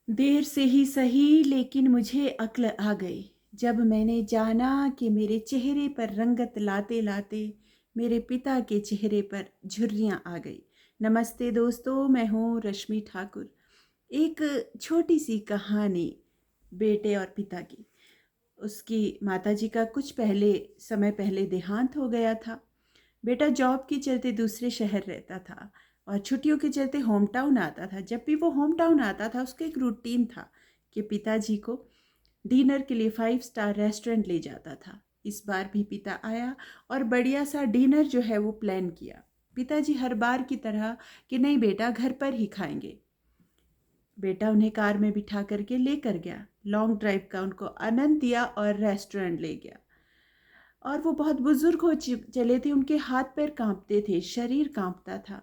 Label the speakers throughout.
Speaker 1: देर से ही सही लेकिन मुझे अक्ल आ गई जब मैंने जाना कि मेरे चेहरे पर रंगत लाते लाते मेरे पिता के चेहरे पर झुर्रियाँ आ गई। नमस्ते दोस्तों, मैं हूँ रश्मि ठाकुर। एक छोटी सी कहानी बेटे और पिता की। उसकी माताजी का कुछ समय पहले देहांत हो गया था। बेटा जॉब के चलते दूसरे शहर रहता था और छुट्टियों के चलते होम टाउन आता था। जब भी वो होम टाउन आता था उसका एक रूटीन था कि पिताजी को डिनर के लिए 5 स्टार रेस्टोरेंट ले जाता था। इस बार भी पिता आया और बढ़िया सा डिनर जो है वो प्लान किया। पिताजी हर बार की तरह कि नहीं बेटा घर पर ही खाएंगे। बेटा उन्हें कार में बिठा करके लेकर गया। लॉन्ग ड्राइव का उनको आनंद दिया और रेस्टोरेंट ले गया। और वो बहुत बुजुर्ग हो चले थे, उनके हाथ पैर कांपते थे, शरीर कांपता था।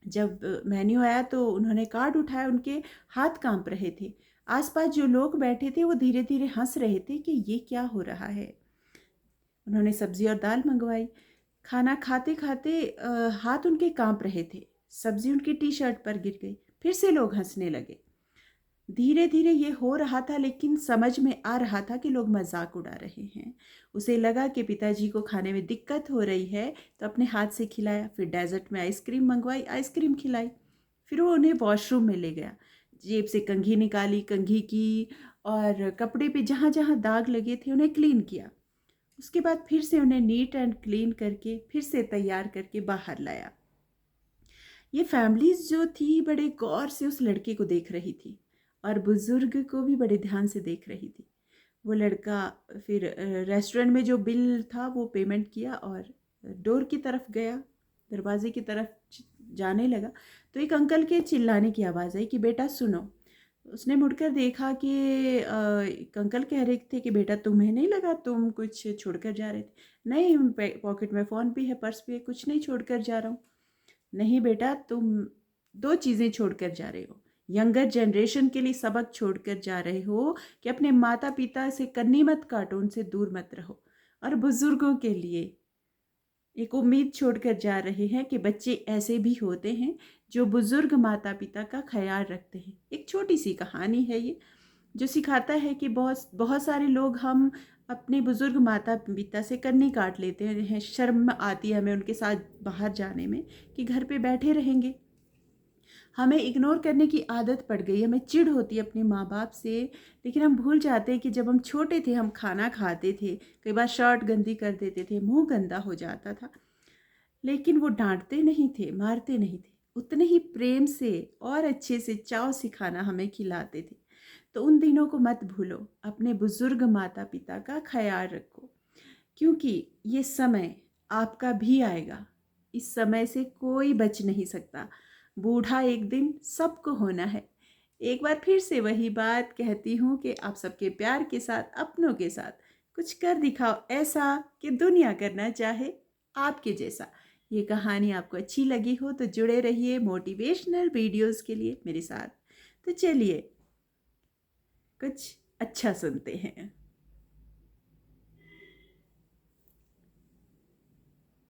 Speaker 1: जब मेन्यू आया तो उन्होंने कार्ड उठाया, उनके हाथ कांप रहे थे। आसपास जो लोग बैठे थे वो धीरे धीरे हंस रहे थे कि ये क्या हो रहा है। उन्होंने सब्जी और दाल मंगवाई। खाना खाते खाते हाथ उनके कांप रहे थे। सब्जी उनकी टी शर्ट पर गिर गई। फिर से लोग हंसने लगे। धीरे धीरे ये हो रहा था लेकिन समझ में आ रहा था कि लोग मजाक उड़ा रहे हैं। उसे लगा कि पिताजी को खाने में दिक्कत हो रही है तो अपने हाथ से खिलाया। फिर डेजर्ट में आइसक्रीम मंगवाई, आइसक्रीम खिलाई। फिर वो उन्हें वॉशरूम में ले गया। जेब से कंघी निकाली, कंघी की और कपड़े पे जहाँ जहाँ दाग लगे थे उन्हें क्लीन किया। उसके बाद फिर से उन्हें नीट एंड क्लीन करके फिर से तैयार करके बाहर लाया। ये फैमिलीज जो थी बड़े गौर से उस लड़के को देख रही थी और बुजुर्ग को भी बड़े ध्यान से देख रही थी। वो लड़का फिर रेस्टोरेंट में जो बिल था वो पेमेंट किया और डोर की तरफ गया, दरवाजे की तरफ जाने लगा तो एक अंकल के चिल्लाने की आवाज़ आई कि बेटा सुनो। उसने मुड़कर देखा कि एक अंकल कह रहे थे कि बेटा तुम्हें नहीं लगा तुम कुछ छोड़कर जा रहे थे? नहीं, पॉकेट में फ़ोन भी है, पर्स भी है, कुछ नहीं छोड़कर जा रहा हूँ। नहीं बेटा, तुम दो चीज़ें छोड़कर जा रहे हो। यंगर जनरेशन के लिए सबक छोड़कर जा रहे हो कि अपने माता पिता से कन्नी मत काटो, उनसे दूर मत रहो। और बुजुर्गों के लिए एक उम्मीद छोड़कर जा रहे हैं कि बच्चे ऐसे भी होते हैं जो बुजुर्ग माता पिता का ख्याल रखते हैं। एक छोटी सी कहानी है ये जो सिखाता है कि बहुत बहुत सारे लोग हम अपने बुजुर्ग माता पिता से कन्नी काट लेते हैं। शर्म आती है हमें उनके साथ बाहर जाने में कि घर पे बैठे रहेंगे। हमें इग्नोर करने की आदत पड़ गई, हमें चिढ़ होती है अपने माँ बाप से। लेकिन हम भूल जाते हैं कि जब हम छोटे थे हम खाना खाते थे, कई बार शर्ट गंदी कर देते थे, मुंह गंदा हो जाता था, लेकिन वो डांटते नहीं थे, मारते नहीं थे। उतने ही प्रेम से और अच्छे से चाव से खाना हमें खिलाते थे। तो उन दिनों को मत भूलो, अपने बुजुर्ग माता पिता का ख्याल रखो, क्योंकि ये समय आपका भी आएगा। इस समय से कोई बच नहीं सकता। बूढ़ा एक दिन सबको होना है। एक बार फिर से वही बात कहती हूँ कि आप सबके प्यार के साथ, अपनों के साथ कुछ कर दिखाओ ऐसा कि दुनिया करना चाहे आपके जैसा। ये कहानी आपको अच्छी लगी हो तो जुड़े रहिए मोटिवेशनल वीडियोस के लिए मेरे साथ। तो चलिए कुछ अच्छा सुनते हैं।